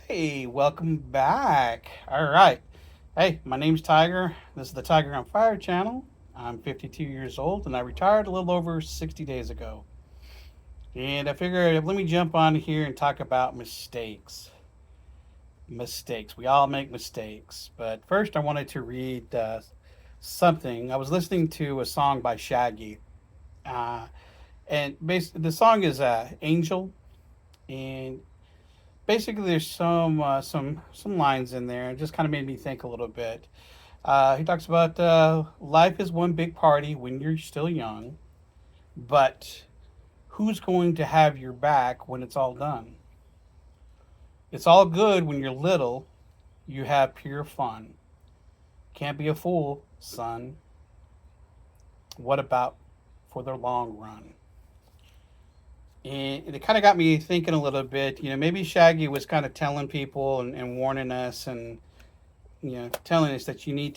Hey, welcome back. All right. Hey, my name's Tiger. This is the Tiger on Fire channel. I'm 52 years old and I retired a little over 60 days ago. And I figured let me jump on here and talk about mistakes. Mistakes. We all make mistakes. But first, I wanted to read something. I was listening to a song by Shaggy. Uh, the song is Angel. And basically, there's some lines in there. It just kind of made me think a little bit. He talks about life is one big party when you're still young, but who's going to have your back when it's all done? It's all good when you're little. You have pure fun. Can't be a fool, son. What about for the long run? And it kind of got me thinking a little bit. Maybe Shaggy was kind of telling people and warning us, and telling us that you need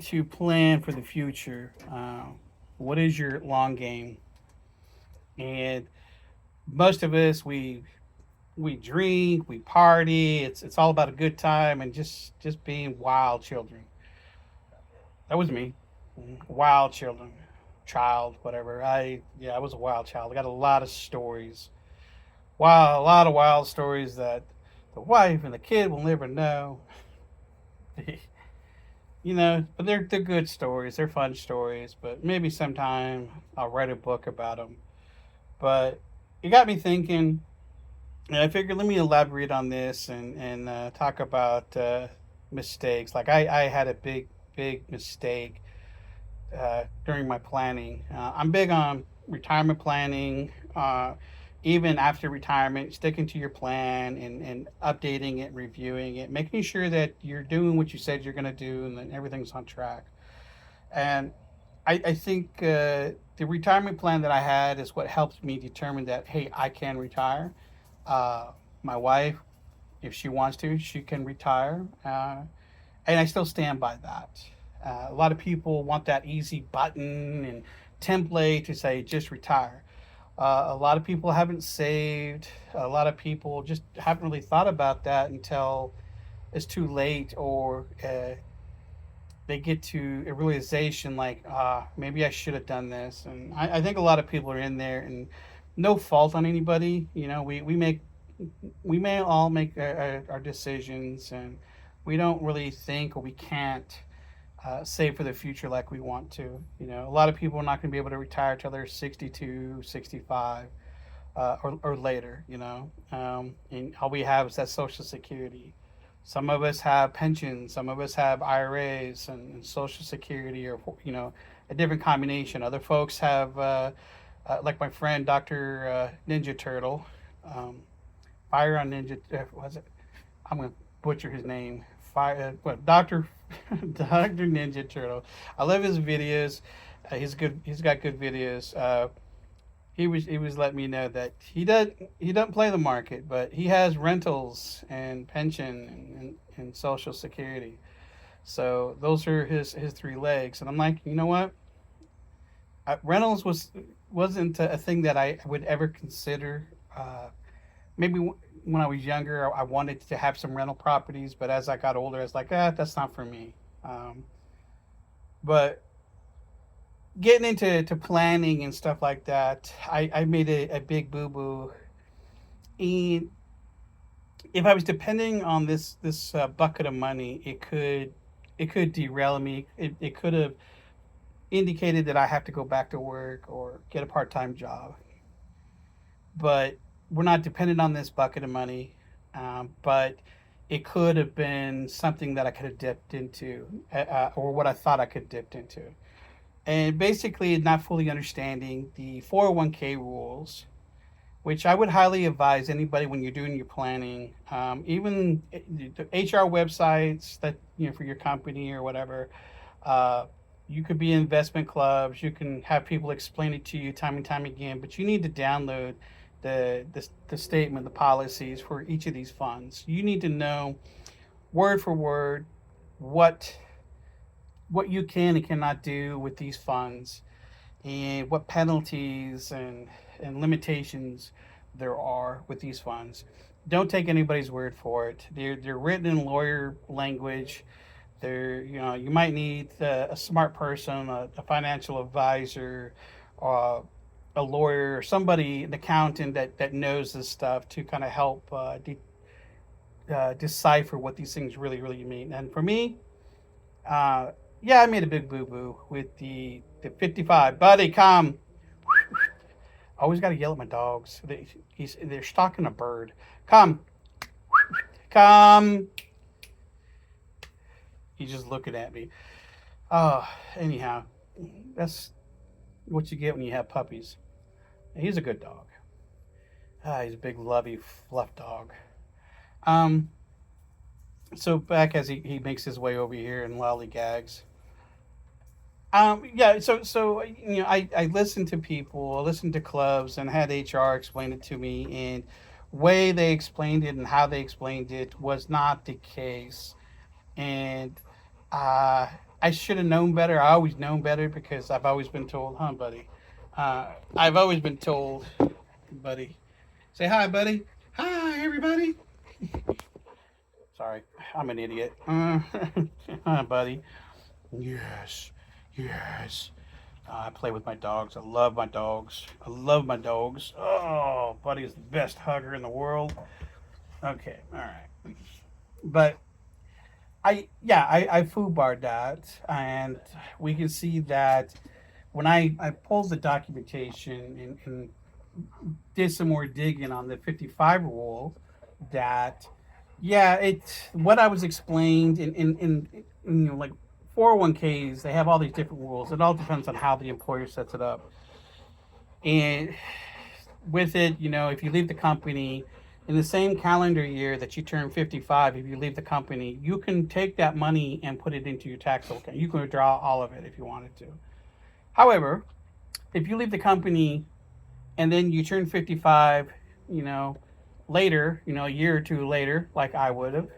to plan for the future. What is your long game? And most of us, we drink, we party. It's all about a good time and just being wild children. That was me, wild children, child, whatever. I was a wild child. I got a lot of stories. Wow, a lot of wild stories that the wife and the kid will never know. But they're good stories. They're fun stories. But maybe sometime I'll write a book about them. But it got me thinking, and I figured let me elaborate on this and talk about mistakes. Like I had a big mistake during my planning. I'm big on retirement planning. Even after retirement, sticking to your plan and updating it, reviewing it, making sure that you're doing what you said you're going to do and that everything's on track. And I think the retirement plan that I had is what helped me determine that, hey, I can retire. My wife, if she wants to, she can retire. And I still stand by that. A lot of people want that easy button and template to say just retire. A lot of people haven't saved. A lot of people just haven't really thought about that until it's too late, or they get to a realization like, maybe I should have done this. And I think a lot of people are in there, and no fault on anybody. We may all make our decisions, and we don't really think, or we can't save for the future like we want to. A lot of people are not going to be able to retire till they're 62, 65, or later. And all we have is that Social Security. Some of us have pensions, some of us have IRAs and Social Security, or a different combination. Other folks have, like my friend Doctor Ninja Turtle, um, Fire on Ninja. Was it? I'm gonna butcher his name. Fire. What? Doctor Doctor Ninja Turtle. I love his videos. He's good. He's got good videos. He was letting me know that he doesn't play the market, but he has rentals and pension and Social Security. So those are his three legs. And I'm like, you know what? Rentals wasn't a thing that I would ever consider. Maybe when I was younger, I wanted to have some rental properties, but as I got older, I was like, that's not for me. But getting into planning and stuff like that, I made a big boo boo. And if I was depending on this bucket of money, it could derail me. It could have indicated that I have to go back to work or get a part time job. But we're not dependent on this bucket of money. But it could have been something that I could have dipped into, or what I thought I could dip into. And basically not fully understanding the 401k rules, which I would highly advise anybody when you're doing your planning, even the HR websites that for your company or whatever. Uh, you could be in investment clubs. You can have people explain it to you time and time again, but you need to download the statement, the policies for each of these funds. You need to know word for word what what you can and cannot do with these funds, and what penalties and limitations there are with these funds. Don't take anybody's word for it. They're written in lawyer language. You might need a smart person, a financial advisor, uh, a lawyer, somebody, an accountant that knows this stuff to kind of help decipher what these things really mean. And for me, uh, yeah, I made a big boo boo with the 55. Buddy, come. I always got to yell at my dogs. They're stalking a bird. Come, come. He's just looking at me. Anyhow, that's what you get when you have puppies. He's a good dog. He's a big, lovey, fluff dog. Um, so back as he makes his way over here and lollygags. Yeah, I listened to people, I listened to clubs, and had HR explain it to me, and way they explained it and how they explained it was not the case. And uh, I should have known better. I always known better because I've always been told, huh, buddy? I've always been told, buddy. Say hi, buddy. Hi, everybody. Sorry, I'm an idiot. Hi, buddy. Yes, yes. I play with my dogs. I love my dogs. I love my dogs. Oh, buddy is the best hugger in the world. Okay, all right. But I food barred that, and we can see that when I pulled the documentation and did some more digging on the 55 rule, that yeah, it's what I was explained like 401ks. They have all these different rules. It all depends on how the employer sets it up. And with it, if you leave the company in the same calendar year that you turn 55, if you leave the company, you can take that money and put it into your taxable account. You can withdraw all of it if you wanted to. However, if you leave the company and then you turn 55, you know, later, a year or two later, like I would have,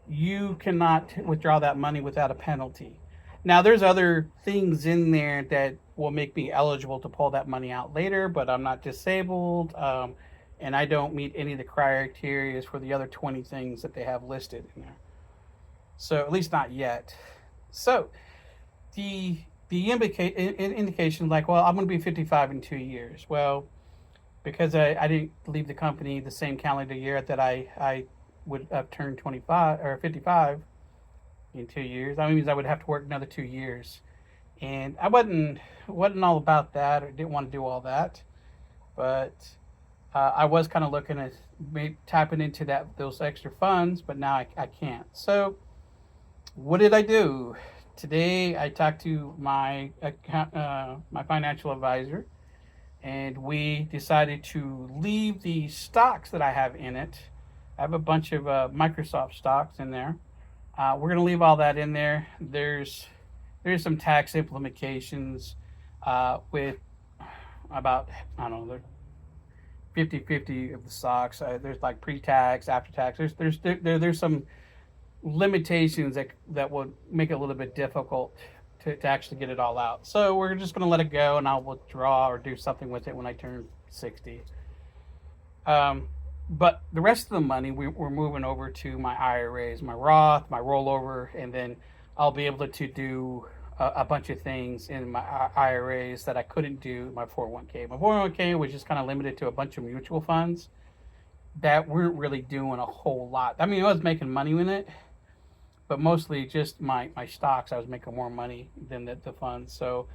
you cannot withdraw that money without a penalty. Now, there's other things in there that will make me eligible to pull that money out later, but I'm not disabled, and I don't meet any of the criteria for the other 20 things that they have listed in there. So, at least not yet. So, the indication like, well, I'm going to be 55 in 2 years. Well, because I didn't leave the company the same calendar year that I would have turned 25 or 55 in 2 years. That means I would have to work another 2 years, and I wasn't all about that or didn't want to do all that. But I was kind of looking at tapping into those extra funds, but now I can't. So what did I do? Today I talked to my financial advisor, and we decided to leave the stocks that I have in it. I have a bunch of Microsoft stocks in there. We're going to leave all that in there. There's some tax implications with about, I don't know, 50-50 of the stocks. There's like pre-tax, after tax. There's some limitations that would make it a little bit difficult to actually get it all out. So we're just going to let it go, and I'll withdraw or do something with it when I turn 60. But the rest of the money, we're moving over to my IRAs, my Roth, my rollover, and then I'll be able to do a bunch of things in my IRAs that I couldn't do in my 401k. My 401k was just kind of limited to a bunch of mutual funds that weren't really doing a whole lot. I mean, I was making money in it, but mostly just my stocks. I was making more money than the funds. So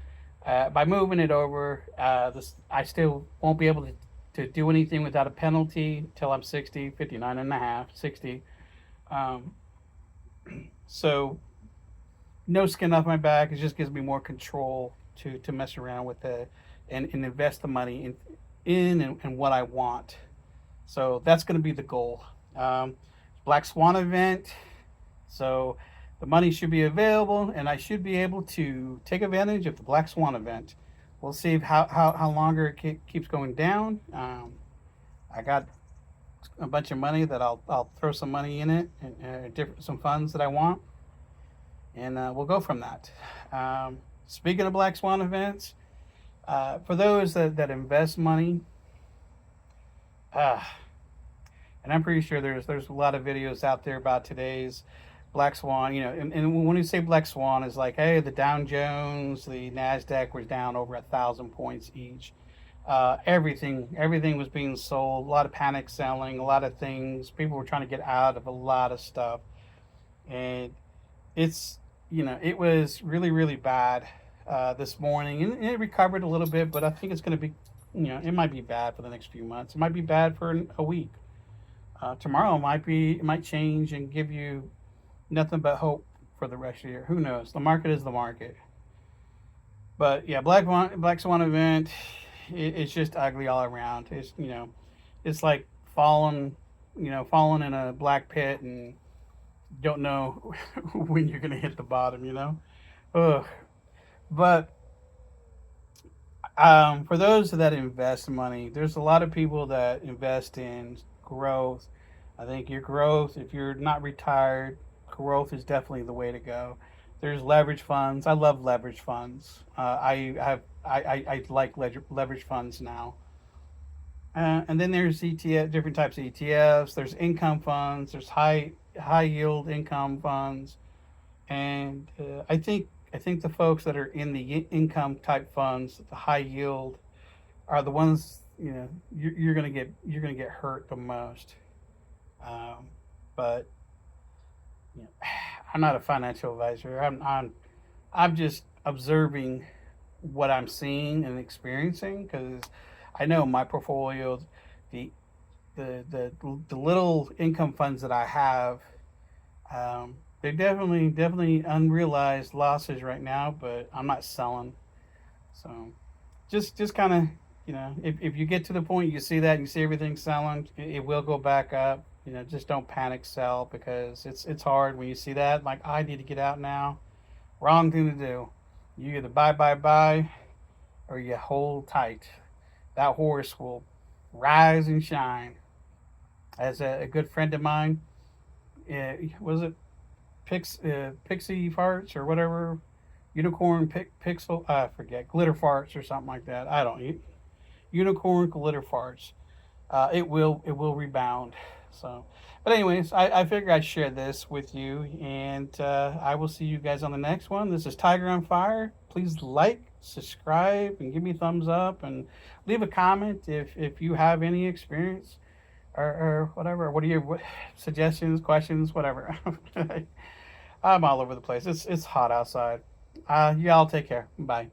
by moving it over, I still won't be able to do anything without a penalty until I'm 60, 59 and a half, 60. Um, so no skin off my back. It just gives me more control to mess around with and invest the money in what I want. So that's going to be the goal. Black Swan event. So the money should be available, and I should be able to take advantage of the Black Swan event. We'll see how longer it keeps going down. I got a bunch of money that I'll throw some money in it, and some funds that I want, and we'll go from that. Speaking of Black Swan events, for those that invest money, Uh, and I'm pretty sure there's a lot of videos out there about today's Black Swan. And when we say Black Swan, is like, hey, the Dow Jones, the Nasdaq was down over 1,000 points each. Everything was being sold. A lot of panic selling, a lot of things. People were trying to get out of a lot of stuff, and it's it was really bad this morning, and it recovered a little bit, but I think it's going to be it might be bad for the next few months. It might be bad for a week. Tomorrow it might change and give you nothing but hope for the rest of the year. Who knows? The market is the market. But yeah, Black Swan event. It's just ugly all around. It's like falling, falling in a black pit and don't know when you're gonna hit the bottom. Ugh. But for those that invest money, there's a lot of people that invest in growth. I think your growth, if you're not retired, growth is definitely the way to go. There's leverage funds. I love leverage funds. I like leverage funds now. And then there's ETF, different types of ETFs. There's income funds. There's high yield income funds. And I think the folks that are in the income type funds, the high yield, are the ones you're gonna get hurt the most. Um, but I'm not a financial advisor. I'm just observing what I'm seeing and experiencing because I know my portfolio, the the little income funds that I have, they're definitely unrealized losses right now. But I'm not selling, so just kind of if you get to the point you see that and you see everything selling, it will go back up. Just don't panic sell because it's hard when you see that. Like, I need to get out now. Wrong thing to do. You either buy or you hold tight. That horse will rise and shine. As a good friend of mine, was it Pixie Farts or whatever, Unicorn Pixel, I forget, Glitter Farts or something like that. I don't eat Unicorn Glitter Farts. It will rebound. So, but anyways, I figure I'd share this with you, and I will see you guys on the next one. This is Tiger on Fire. Please like, subscribe, and give me a thumbs up, and leave a comment if you have any experience or whatever. What are your suggestions, questions, whatever? I'm all over the place. It's hot outside. Y'all take care. Bye.